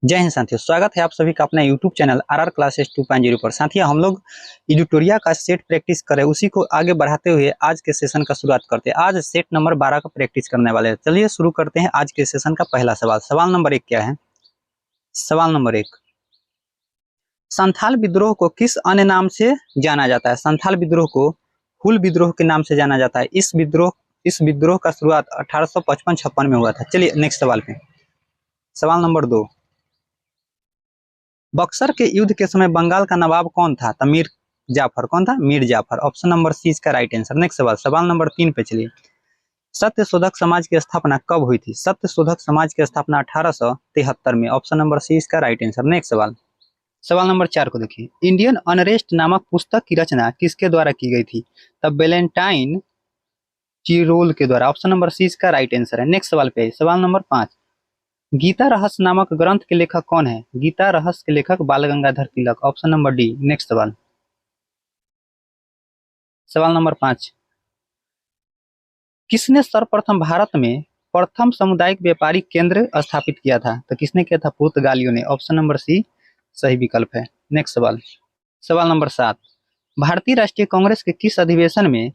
जय हिंद साथियों, स्वागत है आप सभी का अपना यूट्यूब चैनल आरआर क्लासेस 2.0 पर। साथियों, हम लोग एडिटोरिया का सेट प्रैक्टिस कर रहे हैं, उसी को आगे बढ़ाते हुए आज के सेशन का शुरुआत करते हैं। आज सेट नंबर 12 का प्रैक्टिस करने वाले हैं। चलिए शुरू करते हैं आज के सेशन का पहला सवाल। सवाल नंबर 1 क्या है? सवाल नंबर 1, संथाल विद्रोह को किस अन्य नाम से जाना जाता है? संथाल विद्रोह को हुल विद्रोह के नाम से जाना जाता है। इस विद्रोह का शुरुआत 1855-56 में हुआ था। चलिए नेक्स्ट सवाल पे। सवाल नंबर 2, बक्सर के युद्ध के समय बंगाल का नवाब कौन था? तो मीर जाफर। कौन था? Mir Jafar. Option number C इसका राइट आंसर। नेक्स्ट सवाल, सवाल नंबर 3 पे चलिए। सत्य शोधक समाज की स्थापना कब हुई थी? सत्य शोधक समाज की स्थापना 1873 में। ऑप्शन नंबर सी इसका राइट आंसर। नेक्स्ट सवाल, सवाल नंबर 4 को देखिए। इंडियन अनरेस्ट नामक पुस्तक की रचना किसके द्वारा की गई थी? तब वेलेंटाइन चिरोल के द्वारा। ऑप्शन नंबर सी इसका राइट आंसर है। नेक्स्ट सवाल पे सवाल नंबर 5, गीता रहस्य नामक ग्रंथ के लेखक कौन है? गीता रहस्य के लेखक Bal Gangadhar Tilak. Option number D. Next सवाल, सवाल नंबर 5, किसने सर्वप्रथम भारत में प्रथम सामुदायिक व्यापारिक केंद्र स्थापित किया था? तो किसने किया था? पुर्तगालियों ने। ऑप्शन नंबर सी सही विकल्प है। नेक्स्ट सवाल, सवाल नंबर 7, भारतीय राष्ट्रीय कांग्रेस के किस अधिवेशन में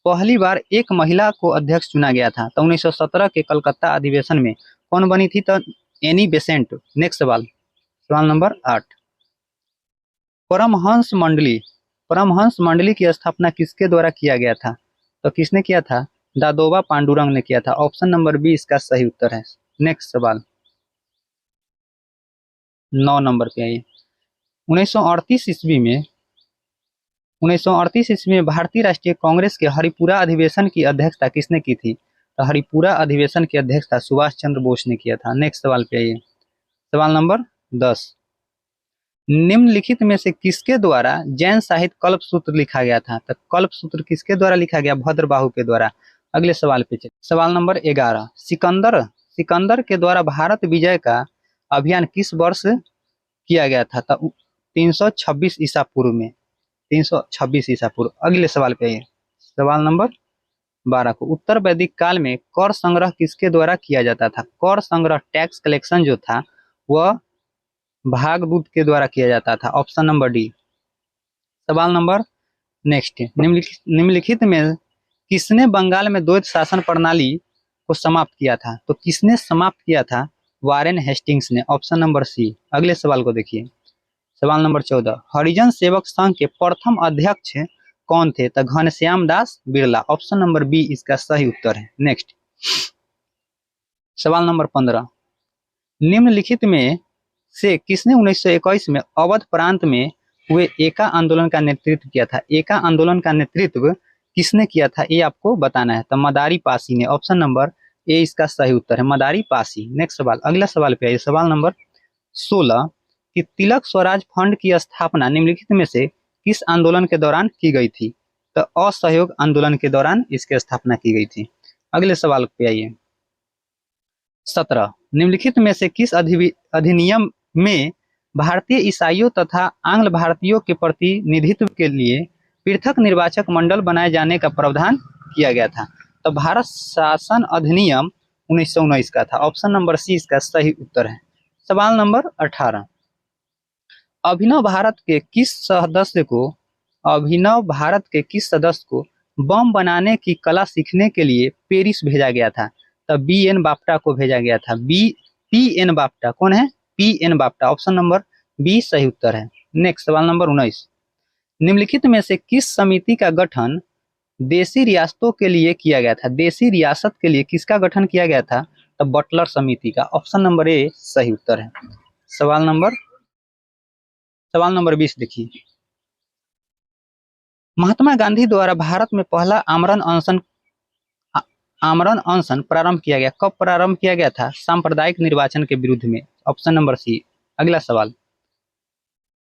पहली बार एक महिला को अध्यक्ष चुना गया था? तो 1917 के कलकत्ता अधिवेशन में कौन बनी थी? तो एनी बेसेंट। नेक्स्ट सवाल, सवाल नंबर 8, परमहंस मंडली की स्थापना किसके द्वारा किया गया था? तो किसने किया था? दादोबा पांडुरंग ने किया था। ऑप्शन नंबर बी इसका सही उत्तर है। नेक्स्ट सवाल 9 नंबर पे आइए। 1938 ईस्वी में 1938 ईस्वी में भारतीय राष्ट्रीय कांग्रेस के हरिपुरा अधिवेशन की अध्यक्षता किसने की थी? तो हरिपुरा अधिवेशन की अध्यक्षता सुभाष चंद्र बोस ने किया था। नेक्स्ट सवाल पे आइए। सवाल नंबर 10, निम्नलिखित में से किसके द्वारा जैन साहित्य कल्पसूत्र लिखा गया था? तो कल्पसूत्र किसके द्वारा लिखा गया? भद्रबाहु के द्वारा। अगले सवाल पे चलिए। सवाल नंबर 11, सिकंदर सिकंदर के द्वारा भारत विजय का अभियान किस वर्ष किया गया था? तो 326 ईसा पूर्व में। 326 ईसा पूर्व। अगले सवाल पे आइए। सवाल नंबर 12 को, उत्तर वैदिक काल में कर संग्रह किसके द्वारा किया जाता था? कर संग्रह, टैक्स कलेक्शन जो था वह भागदूत के द्वारा किया जाता था। Option number D. सवाल नंबर नेक्स्ट, निम्नलिखित में किसने बंगाल में द्वैत शासन प्रणाली को समाप्त किया था? तो किसने समाप्त किया था? वारेन हेस्टिंग्स ने। Option number C. अगले सवाल को देखिए। सवाल नंबर 14, हरिजन सेवक संघ के प्रथम अध्यक्ष कौन थे? तो Ghanshyam Das Birla. Option number B इसका सही उत्तर है। नेक्स्ट सवाल नंबर 15, निम्नलिखित में से किसने 1921 में अवध प्रांत में हुए एका आंदोलन का नेतृत्व किया था? एका आंदोलन का नेतृत्व किसने किया था ये आपको बताना है। तो मदारी पासी ने। ऑप्शन नंबर ए इसका सही उत्तर है, मदारी पासी। नेक्स्ट सवाल, अगला सवाल पे आइए। सवाल नंबर 16, कि तिलक स्वराज फंड की स्थापना निम्नलिखित में से किस आंदोलन के दौरान की गई थी? तो असहयोग आंदोलन के दौरान इसकी स्थापना की गई थी। अगले सवाल पे आइए। 17, निम्नलिखित में से किस अधिनियम में भारतीय ईसाइयों तथा आंग्ल भारतीयों के प्रतिनिधित्व के लिए पृथक निर्वाचक मंडल बनाए जाने का प्रावधान किया गया था? तो भारत शासन अधिनियम 1919 का था। ऑप्शन नंबर सी इसका सही उत्तर है। सवाल नंबर 18, अभिनव भारत के किस सदस्य को बम बनाने की कला सीखने के लिए पेरिस भेजा गया था? तब बी एन बाफ्टा को भेजा गया था। पी एन बाफ्टा कौन है? पी एन बाफ्टा। ऑप्शन नंबर बी सही उत्तर है। नेक्स्ट सवाल नंबर 19, निम्नलिखित में से किस समिति का गठन देशी रियासतों के लिए किया गया था? देशी रियासत के लिए किसका गठन किया गया था? तब बटलर समिति का। ऑप्शन नंबर ए सही उत्तर है। सवाल नंबर 20 देखिए। महात्मा गांधी द्वारा भारत में पहला आमरण अनशन प्रारंभ किया गया। कब प्रारंभ किया गया था? सांप्रदायिक निर्वाचन के विरुद्ध में। Option number C. अगला सवाल,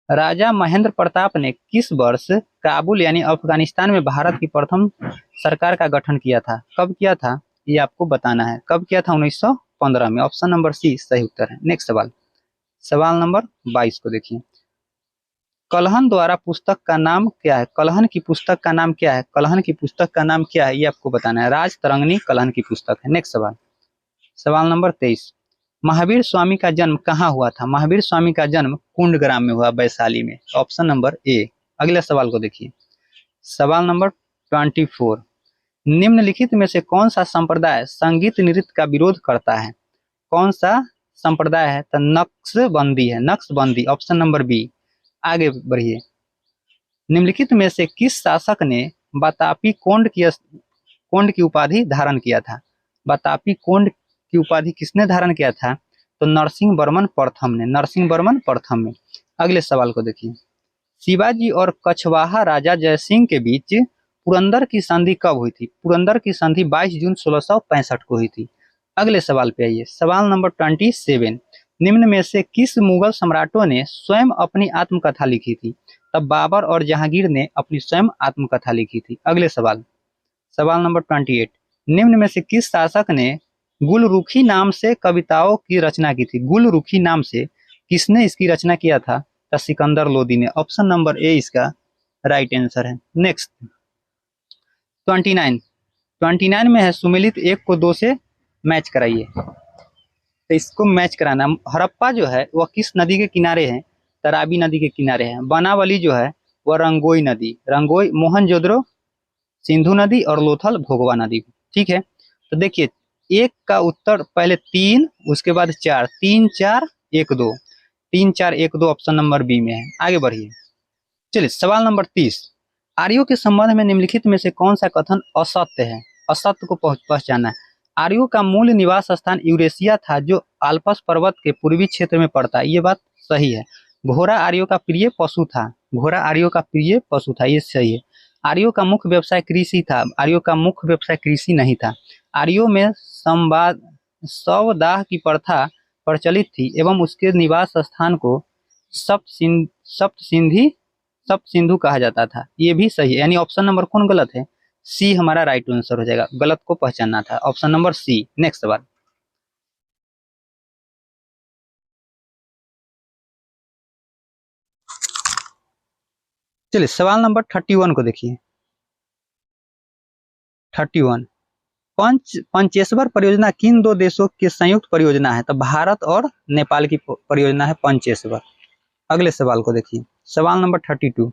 राजा महेंद्र प्रताप ने किस वर्ष काबुल यानी अफगानिस्तान में भारत की प्रथम सरकार का गठन किया था? कब किया था ये आपको बताना है। कब किया था? 1915 में। ऑप्शन नंबर सी सही उत्तर है। नेक्स्ट सवाल, सवाल नंबर 22 को देखिए। कलहन द्वारा पुस्तक का नाम क्या है? कलहन की पुस्तक का नाम क्या है? कलहन की पुस्तक का नाम क्या है ये आपको बताना है। राज तरंगिणी कलहन की पुस्तक है। नेक्स्ट सवाल, सवाल नंबर 23, महावीर स्वामी का जन्म कहाँ हुआ था? महावीर स्वामी का जन्म कुंडग्राम में हुआ, वैशाली में। ऑप्शन नंबर ए। अगले सवाल को देखिए, सवाल नंबर 24। निम्नलिखित में से कौन सा संप्रदाय संगीत नृत्य का विरोध करता है? कौन सा संप्रदाय है? तो नक्शबंदी है, नक्शबंदी। Option number B. आगे बढ़िए, निम्नलिखित में से किस शासक ने बतापी कोंड की उपाधि धारण किया था? बतापी कोंड की उपाधि किसने धारण किया था? तो नरसिंह वर्मन प्रथम ने, नरसिंह वर्मन प्रथम ने। अगले सवाल को देखिए, शिवाजी और कछवाहा राजा जयसिंह के बीच पुरंदर की संधि कब हुई थी? पुरंदर की संधि 22 जून 1665 को हुई थी। अगले सवाल पे आइए, सवाल नंबर 27। निम्न में से किस मुगल सम्राटों ने स्वयं अपनी आत्मकथा लिखी थी? तब बाबर और जहांगीर ने अपनी स्वयं आत्मकथा लिखी थी। अगले सवाल, सवाल नंबर 28। निम्न में से किस शासक ने गुलरुखी नाम से कविताओं की रचना की थी? गुलरुखी नाम से किसने इसकी रचना किया था? तो सिकंदर लोदी ने। ऑप्शन नंबर ए इसका राइट आंसर है। नेक्स्ट 29 में है, सुमेलित 1 को 2 से मैच कराइए। तो इसको मैच कराना, हड़प्पा जो है वह किस नदी के किनारे है? तराबी नदी के किनारे है। बनावली जो है वह रंगोई नदी, रंगोई, मोहनजोदड़ो सिंधु नदी और लोथल भोगवा नदी। ठीक है, तो देखिए, एक का उत्तर पहले 3, उसके बाद 4, 3 4 1 2, 3 4 1 2 ऑप्शन नंबर बी में है। आगे बढ़िए, चलिए सवाल नंबर 30। आर्यों के संबंध में निम्नलिखित में से कौन सा कथन असत्य है? असत्य को पहचानना है। आर्यों का मूल निवास स्थान यूरेशिया था, जो आल्पस पर्वत के पूर्वी क्षेत्र में पड़ता है। ये बात सही है। घोड़ा आर्यों का प्रिय पशु था, घोड़ा आर्यों का प्रिय पशु था, ये सही है। आर्यों का मुख्य व्यवसाय कृषि था, आर्यों का मुख्य व्यवसाय कृषि नहीं था। आर्यों में संवाद शवदाह की प्रथा प्रचलित थी एवं उसके निवास स्थान को सप्त सिंधु कहा जाता था। ये भी सही है, यानी ऑप्शन नंबर कौन गलत है? सी हमारा राइट आंसर हो जाएगा। गलत को पहचानना था, ऑप्शन नंबर सी। नेक्स्ट सवाल, चलिए सवाल नंबर 31 को देखिए। 31, पंचेश्वर परियोजना किन 2 देशों की संयुक्त परियोजना है? तो भारत और नेपाल की परियोजना है पंचेश्वर। अगले सवाल को देखिए, सवाल नंबर 32।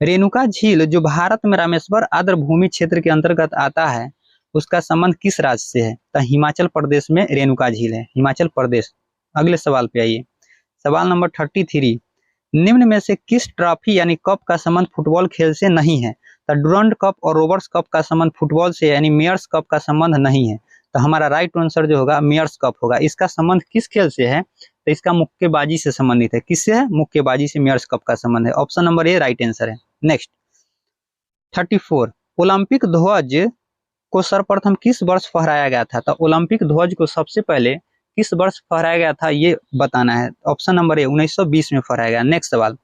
रेणुका झील जो भारत में रामेश्वर आर्द्र भूमि क्षेत्र के अंतर्गत आता है, उसका संबंध किस राज्य से है? तो हिमाचल प्रदेश में रेणुका झील है, हिमाचल प्रदेश। अगले सवाल पे आइए, सवाल नंबर 33। निम्न में से किस ट्रॉफी यानी कप का संबंध फुटबॉल खेल से नहीं है? तो डुरंड कप और रोबर्ट्स कप का संबंध फुटबॉल से यानी मेयर्स कप का संबंध नहीं है। तो हमारा राइट आंसर जो होगा मेयर्स कप होगा। इसका संबंध किस खेल से है? तो इसका मुक्केबाजी से संबंधित है। किससे है? मुक्केबाजी से मेयर्स कप का संबंध है। ऑप्शन नंबर ए राइट आंसर है। नेक्स्ट 34, ओलंपिक ध्वज को सर्वप्रथम किस वर्ष फहराया गया था? तो ओलंपिक ध्वज को सबसे पहले किस वर्ष फहराया गया था, ये बताना है। ऑप्शन नंबर ए 1920 में फहराया गया। नेक्स्ट सवाल,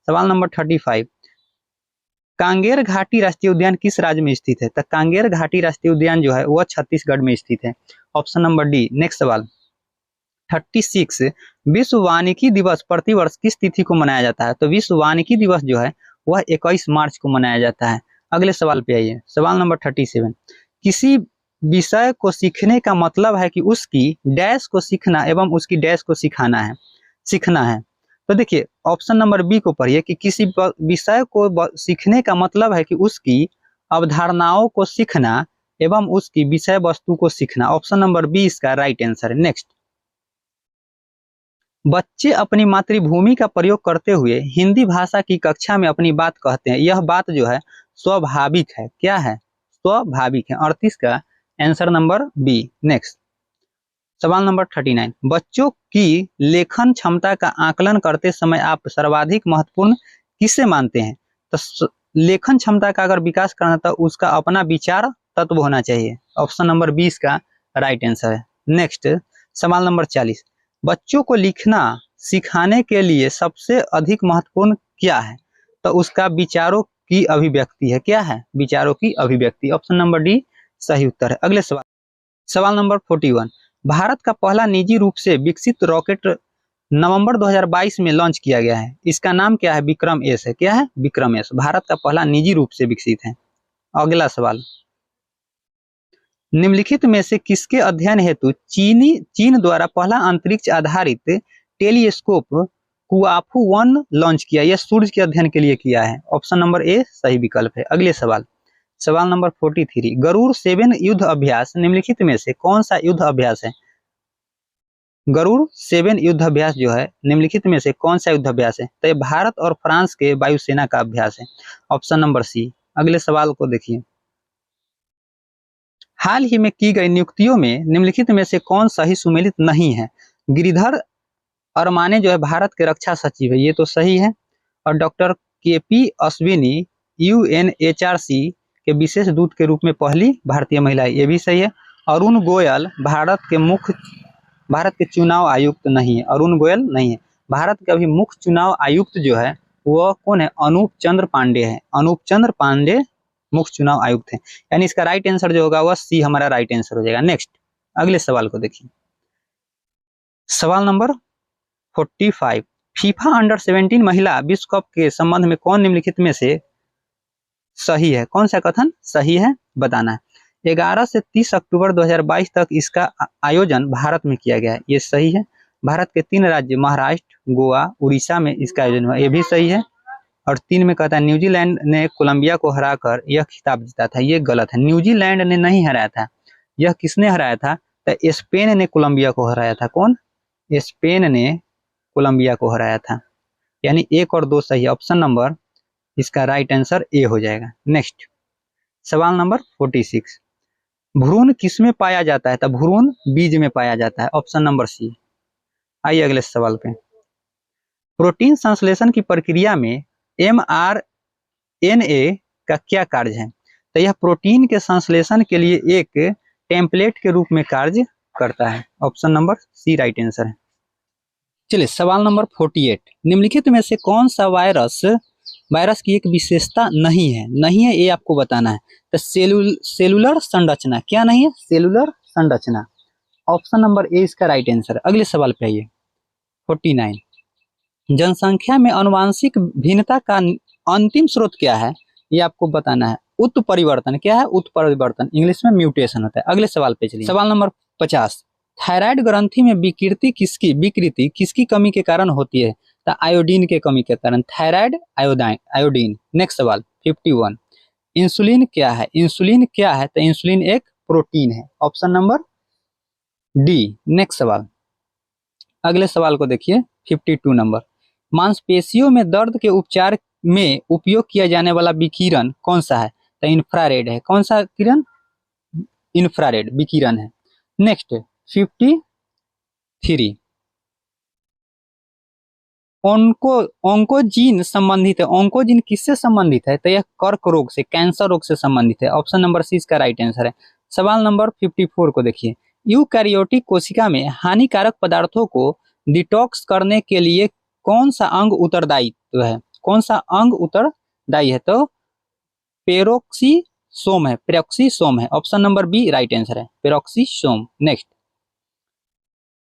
सवाल नंबर 35। कांगेर घाटी राष्ट्रीय उद्यान किस राज्य में स्थित है? तो कांगेर घाटी राष्ट्रीय उद्यान जो है वह छत्तीसगढ़ में स्थित है। Option number D. नेक्स्ट सवाल 36, विश्व वानिकी दिवस प्रतिवर्ष किस तिथि को मनाया जाता है? तो विश्व वानिकी दिवस जो है वह 21 मार्च को मनाया जाता है। अगले सवाल पे आइए, सवाल नंबर 37। किसी विषय को सीखने का मतलब है कि उसकी डैश को सीखना एवं उसकी डैश को सीखना है। तो देखिए ऑप्शन नंबर बी को पढ़िए कि किसी विषय को सीखने का मतलब है कि उसकी अवधारणाओं को सीखना एवं उसकी विषय वस्तु को सीखना। ऑप्शन नंबर बी इसका राइट आंसर है। नेक्स्ट, बच्चे अपनी मातृभूमि का प्रयोग करते हुए हिंदी भाषा की कक्षा में अपनी बात कहते हैं। यह बात जो है स्वाभाविक है। क्या है? स्वाभाविक है। 38 का आंसर नंबर बी। नेक्स्ट, सवाल नंबर 39। बच्चों की लेखन क्षमता का आकलन करते समय आप सर्वाधिक महत्वपूर्ण किसे मानते हैं? तो लेखन क्षमता का अगर विकास करना तो उसका अपना विचार तत्व होना चाहिए। ऑप्शन नंबर 20 का राइट आंसर है। नेक्स्ट, सवाल नंबर 40। बच्चों को लिखना सिखाने के लिए सबसे अधिक महत्वपूर्ण क्या है? तो उसका विचारों की अभिव्यक्ति है। क्या है? विचारों की अभिव्यक्ति। ऑप्शन नंबर डी सही उत्तर है। अगले सवाल, सवाल नंबर 41। भारत का पहला निजी रूप से विकसित रॉकेट नवंबर 2022 में लॉन्च किया गया है। इसका नाम क्या है? विक्रम एस है। क्या है? विक्रम एस। भारत का पहला निजी रूप से विकसित है। अगला सवाल, निम्नलिखित में से किसके अध्ययन हेतु चीन द्वारा पहला अंतरिक्ष आधारित टेलीस्कोप कुआफू 1 लॉन्च किया? यह सूर्य के अध्ययन के लिए किया है। ऑप्शन नंबर ए सही विकल्प है। अगले सवाल, सवाल नंबर 43, गरुड़ 7 युद्ध अभ्यास निम्नलिखित में से कौन सा युद्ध अभ्यास है? गरुड़ 7 युद्ध अभ्यास जो है निम्नलिखित में से कौन सा युद्ध अभ्यास है? तो ये भारत और फ्रांस के वायुसेना का अभ्यास है। Option number C. अगले सवाल को देखिए, हाल ही में की गई नियुक्तियों में निम्नलिखित में से कौन सही सुमेलित नहीं है? गिरिधर अरमाने जो है भारत के रक्षा सचिव है, ये तो सही है। और डॉक्टर केपी अश्विनी यूएनएचआरसी के विशेष दूत के रूप में पहली भारतीय महिला है, ये भी सही है। अरुण गोयल भारत के चुनाव आयुक्त नहीं है, अरुण गोयल नहीं है। भारत के अभी मुख्य चुनाव आयुक्त जो है वह कौन है? अनूप चंद्र पांडे है। अनूप चंद्र पांडे मुख्य चुनाव आयुक्त है, यानी इसका राइट आंसर जो होगा वह सी हमारा राइट आंसर हो जाएगा। नेक्स्ट अगले सवाल को देखिए, सवाल नंबर 45, फीफा अंडर 17 महिला विश्व कप के संबंध में कौन निम्नलिखित में से सही है? कौन सा कथन सही है बताना है। 11 से 30 अक्टूबर 2022 तक इसका आयोजन भारत में किया गया है, ये सही है। भारत के 3 राज्य महाराष्ट्र, गोवा, उड़ीसा में इसका आयोजन हुआ, ये भी सही है। और 3 में कहता है न्यूजीलैंड ने कोलंबिया को हराकर यह खिताब जीता था, ये गलत है। न्यूजीलैंड ने नहीं हराया था, यह किसने हराया था? तो स्पेन ने कोलंबिया को हराया था। कौन? स्पेन ने कोलंबिया को हराया था, यानी 1 और 2 सही। ऑप्शन नंबर इसका राइट आंसर ए हो जाएगा। नेक्स्ट सवाल नंबर 46, भ्रूण किस में पाया जाता है? तो भ्रूण बीज में पाया जाता है। Option number C. आइए अगले सवाल पे, प्रोटीन संश्लेषण की प्रक्रिया में mRNA का क्या कार्य है? तो यह प्रोटीन के संश्लेषण के लिए एक टेम्पलेट के रूप में कार्य करता है। Option number C right answer है। चलिए सवाल नंबर 48, निम्नलिखित में से कौन सा वायरस की एक विशेषता नहीं है ये आपको बताना है। तो सेलुलर संरचना क्या नहीं है? सेलुलर संरचना। ऑप्शन नंबर ए इसका राइट आंसर है। अगले सवाल पे आइए, 49, जनसंख्या में आनुवंशिक भिन्नता का अंतिम स्रोत क्या है? ये आपको बताना है। उत्परिवर्तन क्या है? उत्परिवर्तन, इंग्लिश में म्यूटेशन होता है। अगले सवाल पे चलिए, सवाल नंबर 50, थायराइड ग्रंथि में विकृति किसकी कमी के कारण होती है? तो आयोडीन के कमी के कारण, थायराइड आयोडीन। नेक्स्ट सवाल 51, इंसुलिन क्या है? इंसुलिन क्या है? तो इंसुलिन एक प्रोटीन है। Option number D. नेक्स्ट सवाल, अगले सवाल को देखिए 52 नंबर, मांसपेशियों में दर्द के उपचार में उपयोग किया जाने वाला विकिरण कौन सा है? तो इंफ्रारेड है। कौन सा किरण? इंफ्रारेड विकिरण है। नेक्स्ट 53, ओंकोजीन संबंधित है। ओंकोजीन किससे संबंधित है? तो यह कर्क रोग से, कैंसर रोग से संबंधित है। ऑप्शन नंबर सी इसका राइट आंसर है। सवाल नंबर 54 को देखिए, यूकैरियोटिक कोशिका में हानिकारक पदार्थों को डिटॉक्स करने के लिए कौन सा अंग उत्तरदायित्व है? कौन सा अंग उत्तरदायी है? तो पेरोक्सीसोम है, पेरोक्सीसोम है। Option number B right answer है, पेरोक्सीसोम। नेक्स्ट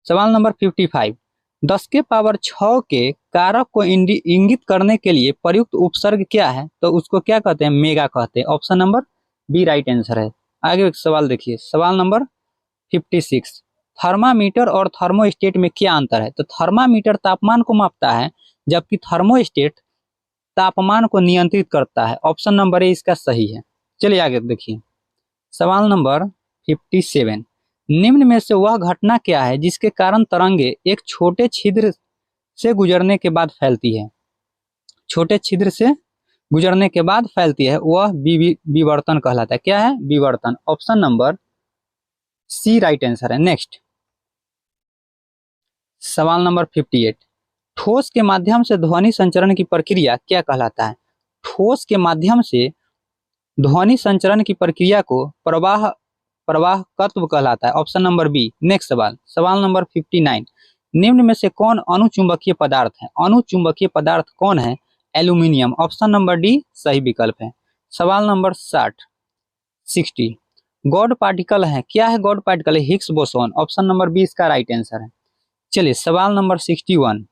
सवाल नंबर 55, 10 के पावर 6 के कारक को इंगित करने के लिए प्रयुक्त उपसर्ग क्या है? तो उसको क्या कहते हैं? मेगा कहते हैं। Option number B right answer है। आगे एक सवाल देखिए, सवाल नंबर 56, थर्मामीटर और थर्मोस्टेट में क्या अंतर है? तो थर्मामीटर तापमान को मापता है, जबकि थर्मोस्टेट तापमान को नियंत्रित करता है। ऑप्शन नंबर ए इसका सही है। चलिए आगे देखिए, सवाल नंबर 57, निम्न में से वह घटना क्या है जिसके कारण तरंगे एक छोटे छिद्र से गुजरने के बाद फैलती है? छोटे छिद्र से गुजरने के बाद फैलती है, वह विवर्तन कहलाता है। क्या है? विवर्तन। Option number C right answer है। नेक्स्ट सवाल नंबर 58, ठोस के माध्यम से ध्वनि संचरण की प्रक्रिया क्या कहलाता है? ठोस के माध्यम से ध्वनि संचरण की प्रक्रिया को प्रवाहकत्व कहलाता है। Option number B. नेक्स्ट सवाल, सवाल नंबर 59, निम्न में से कौन अणुचुंबकीय पदार्थ है? अणुचुंबकीय पदार्थ कौन है? एल्यूमिनियम। ऑप्शन नंबर डी सही विकल्प है। सवाल नंबर 60, गॉड पार्टिकल है। क्या है God particle? Higgs boson. Option number B इसका राइट आंसर है। चलिए सवाल नंबर 61,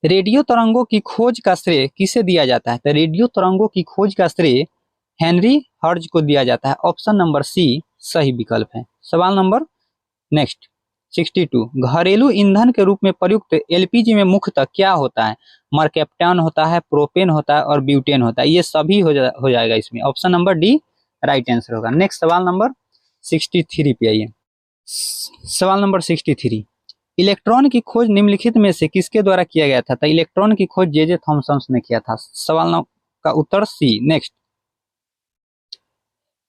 रेडियो तरंगों की खोज का श्रेय किसे दिया जाता है? तो रेडियो तरंगों की खोज का श्रेय हेनरी हर्ट्ज को दिया जाता है। ऑप्शन नंबर सी सही विकल्प है। सवाल नंबर नेक्स्ट 62, घरेलू ईंधन के रूप में प्रयुक्त एलपीजी में मुख्यतः क्या होता है? मरकेप्टन होता है, प्रोपेन होता है और ब्यूटेन होता है। ये सभी हो जाएगा इसमें। Option number D right answer होगा। नेक्स्ट सवाल नंबर 63 पे आइए। सवाल नंबर 63, इलेक्ट्रॉन की खोज निम्नलिखित में से किसके द्वारा किया गया था? तो इलेक्ट्रॉन की खोज जे थॉमसन ने किया था। सवाल का उत्तर सी। नेक्स्ट,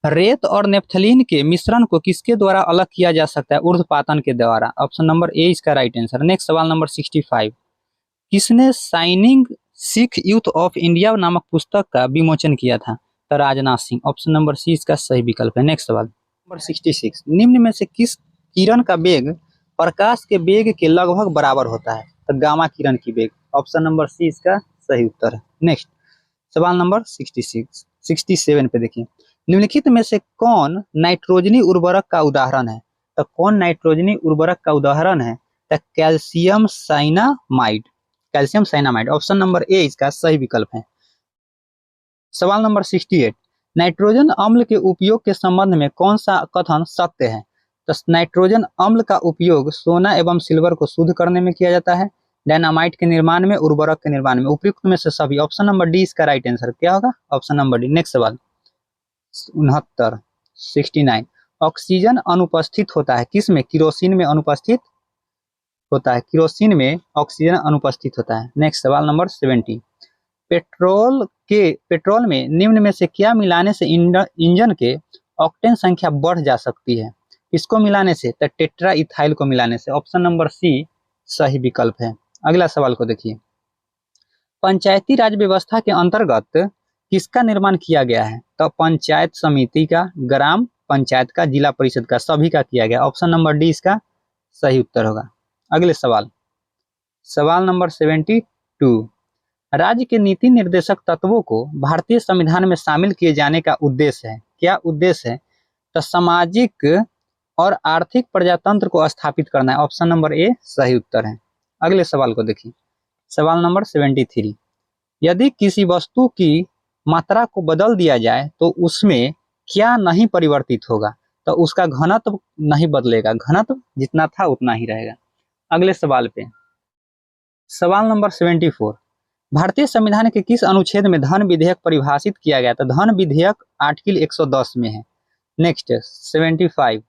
रेत और नेफ्थलीन के मिश्रण को किसके द्वारा अलग किया जा सकता है? ऊर्ध्वपातन के द्वारा। ऑप्शन नंबर ए इसका राइट आंसर। नेक्स्ट सवाल नंबर 65, किसने shining Sikh youth of India नामक पुस्तक का विमोचन किया था? तो Rajnath Singh. Option number C इसका सही विकल्प है। नेक्स्ट सवाल नंबर 66, निम्न में से किस किरण का वेग प्रकाश के वेग के लगभग बराबर होता है? तो गामा किरण की वेग। ऑप्शन नंबर सी इसका सही उत्तर है। नेक्स्ट सवाल नंबर 67 पे देखिए, निम्नलिखित में से कौन नाइट्रोजनी उर्वरक का उदाहरण है? तो कौन नाइट्रोजनी उर्वरक का उदाहरण है? तो calcium cyanamide. Calcium cyanamide. Option number A इसका सही विकल्प है। सवाल नंबर 68, नाइट्रोजन अम्ल के उपयोग के संबंध में कौन सा कथन सत्य है? तो नाइट्रोजन अम्ल का उपयोग सोना एवं सिल्वर को शुद्ध करने में किया जाता है, डायनामाइट के निर्माण में, उर्वरक के निर्माण में। उपयुक्त में से सभी। ऑप्शन नंबर डी इसका राइट आंसर क्या होगा? Option number D. नेक्स्ट सवाल 69, ऑक्सीजन अनुपस्थित होता है किसमें? किरोसिन में अनुपस्थित होता है। किरोसिन में ऑक्सीजन अनुपस्थित होता है। नेक्स्ट सवाल नंबर 70, पेट्रोल में निम्न में से क्या मिलाने से इंजन के ऑक्टेन संख्या बढ़ जा सकती है? इसको मिलाने से? तो टेट्रा इथाइल को मिलाने से। ऑप्शन नंबर सी सही विकल्प है। अगला सवाल को देखिए, पंचायती राज व्यवस्था के अंतर्गत किसका निर्माण किया गया है? तो पंचायत समिति का, ग्राम पंचायत का, जिला परिषद का, सभी का किया गया। ऑप्शन नंबर डी इसका सही उत्तर होगा। अगले सवाल नंबर 72, राज्य के नीति निर्देशक तत्वों को भारतीय संविधान में शामिल किए जाने का उद्देश्य है। क्या उद्देश्य है? तो सामाजिक और आर्थिक प्रजातंत्र को स्थापित करना है। ऑप्शन नंबर ए सही उत्तर है। अगले सवाल को देखिए, सवाल नंबर 73, यदि किसी वस्तु की मात्रा को बदल दिया जाए तो उसमें क्या नहीं परिवर्तित होगा? तो उसका घनत्व नहीं बदलेगा, घनत्व जितना था उतना ही रहेगा। अगले सवाल पे सवाल नंबर 74, भारतीय संविधान के किस अनुच्छेद में धन विधेयक परिभाषित किया गया? तो धन विधेयक आर्टिकल 110 में है। नेक्स्ट 75,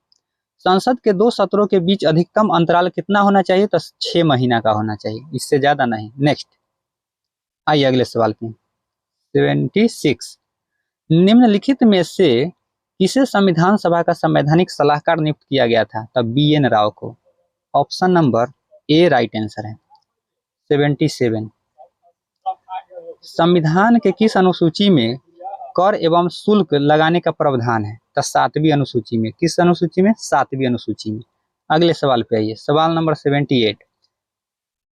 संसद के 2 सत्रों के बीच अधिकतम अंतराल कितना होना चाहिए? तो 6 महीना का होना चाहिए, इससे ज्यादा नहीं। नेक्स्ट आइए अगले सवाल पे 76, निम्नलिखित में से किसे संविधान सभा का संवैधानिक सलाहकार नियुक्त किया गया था? तो BN राव को। ऑप्शन नंबर ए राइट आंसर है। 77, संविधान के किस अनुसूची में कर एवं शुल्क लगाने का प्रावधान है? तो 7वीं अनुसूची में। किस अनुसूची में? 7वीं अनुसूची में। अगले सवाल पे आइए, सवाल नंबर 78,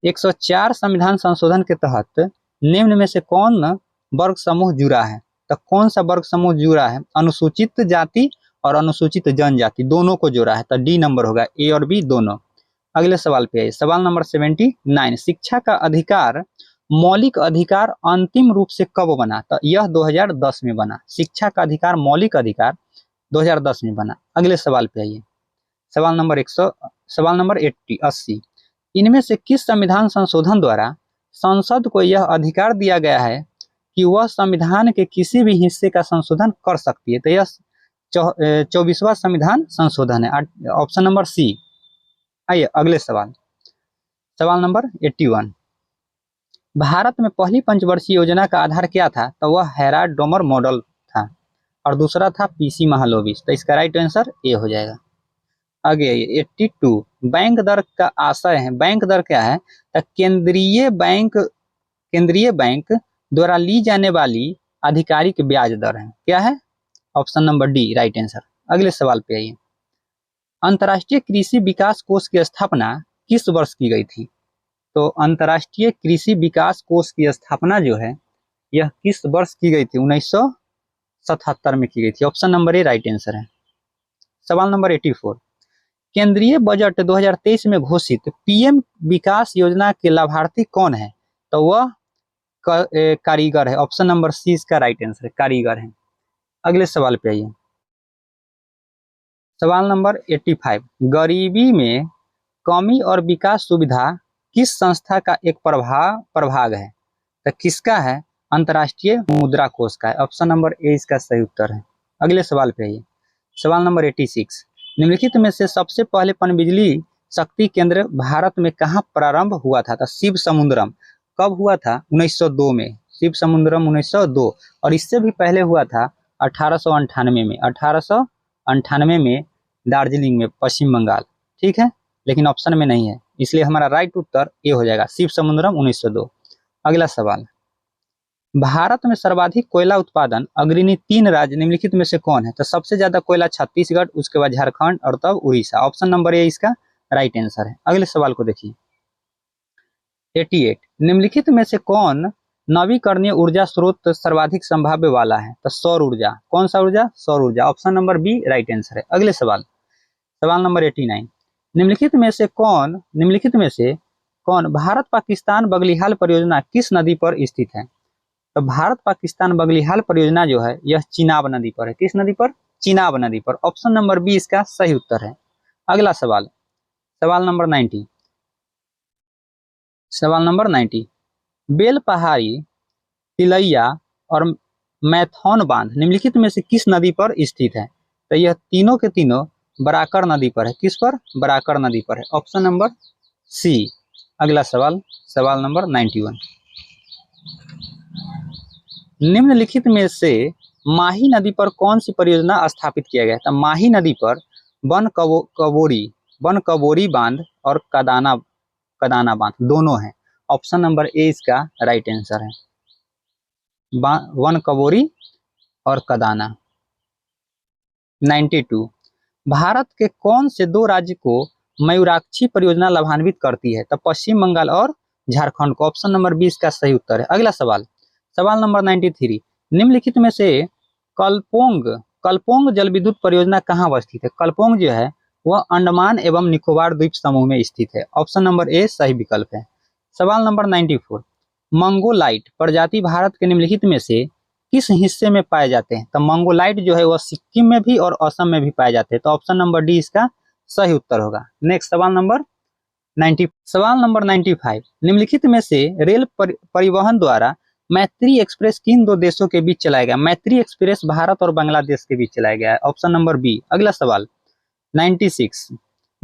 104 संविधान संशोधन के तहत निम्न में से कौन वर्ग समूह जुड़ा है? तो कौन सा वर्ग समूह जुड़ा है? अनुसूचित जाति और अनुसूचित जनजाति दोनों को जोड़ा है। तो डी नंबर होगा, ए और बी दोनों। अगले सवाल पे आइए, सवाल नंबर 79, शिक्षा का अधिकार मौलिक अधिकार अंतिम रूप से कब बना? तो यह 2010 में बना। शिक्षा का अधिकार मौलिक अधिकार 2010 में बना। अगले सवाल पे आइए, सवाल नंबर 80, इनमें से किस संविधान संशोधन द्वारा संसद को यह अधिकार दिया गया है कि वह संविधान के किसी भी हिस्से का संशोधन कर सकती है? तो यह 24वां संविधान संशोधन है। Option number C. आइए अगले सवाल नंबर 81, भारत में पहली पंचवर्षीय योजना का आधार क्या था? तो वह हेराल्ड डोमर मॉडल था और दूसरा था PC महालोविस। तो इसका राइट आंसर ए हो जाएगा। आगे 82, बैंक दर का आशय है। बैंक दर क्या है? तो केंद्रीय बैंक द्वारा ली जाने वाली आधिकारिक ब्याज दर है। क्या है? Option number D right answer. अगले सवाल पे आइए, अंतर्राष्ट्रीय कृषि विकास कोष की स्थापना किस वर्ष की गई थी? तो अंतर्राष्ट्रीय कृषि विकास कोष की स्थापना जो है यह किस वर्ष की गई थी? 1977 में की गई थी। ऑप्शन नंबर ए राइट आंसर है। सवाल नंबर 84, केंद्रीय बजट 2023 में घोषित PM विकास योजना के लाभार्थी कौन है? तो वह कारीगर है। ऑप्शन नंबर सी इसका राइट आंसर है, कारीगर है। अगले सवाल पे आइए, सवाल नंबर 85, गरीबी में कमी और विकास सुविधा किस संस्था का एक प्रभाग है? तो किसका है? अंतर्राष्ट्रीय मुद्रा कोष का है। ऑप्शन नंबर ए इसका सही उत्तर है। अगले सवाल पे आइए। सवाल नंबर 86, निम्नलिखित में से सबसे पहले पनबिजली शक्ति केंद्र भारत में कहाँ प्रारंभ हुआ था? तो शिव समुद्रम। कब हुआ था? 1902 में। शिव समुद्रम 1902। और इससे भी पहले हुआ था 1898 में। 1898 में दार्जिलिंग में, पश्चिम बंगाल। ठीक है, लेकिन ऑप्शन में नहीं है, इसलिए हमारा राइट उत्तर ए हो जाएगा, शिव समुद्रम 1902। अगला सवाल, भारत में सर्वाधिक कोयला उत्पादन अग्रणी 3 राज्य निम्नलिखित में से कौन है? तो सबसे ज्यादा कोयला छत्तीसगढ़, उसके बाद झारखंड और तब उड़ीसा। ऑप्शन नंबर ए इसका राइट आंसर है। अगले सवाल को देखिए। 88, निम्नलिखित में से कौन नवीकरणीय ऊर्जा स्रोत सर्वाधिक संभाव्य वाला है? तो सौर ऊर्जा। कौन सा ऊर्जा? सौर ऊर्जा। Option number B right answer है। अगले सवाल, सवाल नंबर 89, निम्नलिखित में से कौन भारत पाकिस्तान बगलिहाल परियोजना किस नदी पर स्थित है? तो भारत पाकिस्तान बगलिहाल परियोजना जो है यह चिनाब नदी पर है। किस नदी पर? चिनाब नदी पर। ऑप्शन नंबर बी इसका सही उत्तर है। अगला सवाल, सवाल नंबर 90, बेल पहाड़ी, तिलैया और मैथौन बांध निम्नलिखित में से किस नदी पर स्थित है? तो यह तीनों के तीनों बराकर नदी पर है। किस पर? बराकर नदी पर है। Option number C. अगला सवाल, सवाल नंबर 91, निम्नलिखित में से माही नदी पर कौन सी परियोजना स्थापित किया गया? तो माही नदी पर वन कबोरी बांध और कदाना बांध दोनों हैं। ऑप्शन नंबर ए इसका राइट आंसर है, वन कबोरी और कदाना। 92, भारत के कौन से 2 राज्य को मयूराक्षी परियोजना लाभान्वित करती है? तो पश्चिम बंगाल और झारखंड को। ऑप्शन नंबर 20 का सही उत्तर है। अगला सवाल, सवाल नंबर 93, निम्नलिखित में से कलपोंग जल विद्युत परियोजना कहाँ अवस्थित है? कलपोंग जो है वह अंडमान एवं निकोबार द्वीप समूह में स्थित है। ऑप्शन नंबर ए सही विकल्प है। सवाल नंबर 94, मंगोलाइट प्रजाति भारत के निम्नलिखित में से किस हिस्से में पाए जाते हैं? तो मंगोलाइट जो है वह सिक्किम में भी और असम में भी पाए जाते हैं। तो ऑप्शन नंबर डी इसका सही उत्तर होगा। नेक्स्ट सवाल नंबर 95, निम्नलिखित में से रेल परिवहन द्वारा मैत्री एक्सप्रेस किन 2 देशों के बीच चलाया गया? मैत्री एक्सप्रेस भारत और बांग्लादेश के बीच चलाया गया है। Option number B. अगला सवाल 96,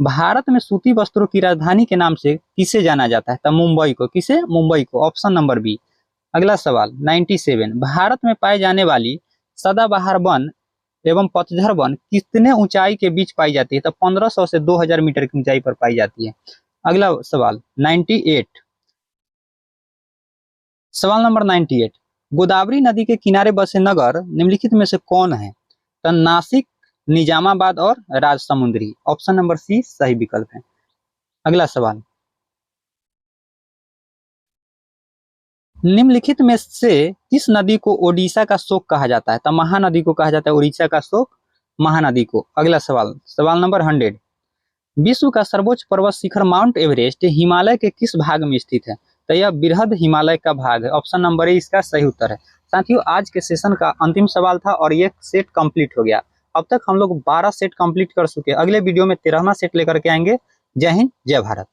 भारत में सूती वस्त्रों की राजधानी के नाम से किसे जाना जाता है? तो मुंबई को। किसे? मुंबई को। Option number B. अगला सवाल 97, भारत में पाए जाने वाली सदाबहार वन एवं पतझड़ वन कितने ऊंचाई के बीच पाई जाती है? तो 1500 से 2000 मीटर की ऊंचाई पर पाई जाती है। अगला सवाल 98, सवाल नंबर 98, गोदावरी नदी के किनारे बसे नगर निम्नलिखित में से कौन है? तो नासिक, निजामाबाद और राजसमुंदरी। ऑप्शन नंबर सी सही विकल्प है। अगला सवाल, निम्नलिखित में से किस नदी को ओडिशा का शोक कहा जाता है? तो महानदी को कहा जाता है उड़ीसा का शोक, महानदी को। अगला सवाल, सवाल नंबर 100, विश्व का सर्वोच्च पर्वत शिखर माउंट एवरेस्ट हिमालय के किस भाग में स्थित है? तो यह बृहद हिमालय का भाग है। ऑप्शन नंबर ए इसका सही उत्तर है। साथियों, आज के सेशन का अंतिम सवाल था और ये सेट कंप्लीट हो गया। अब तक हम लोग 12 सेट कंप्लीट कर चुके। अगले वीडियो में 13वां सेट लेकर के आएंगे। जय हिंद, जय भारत।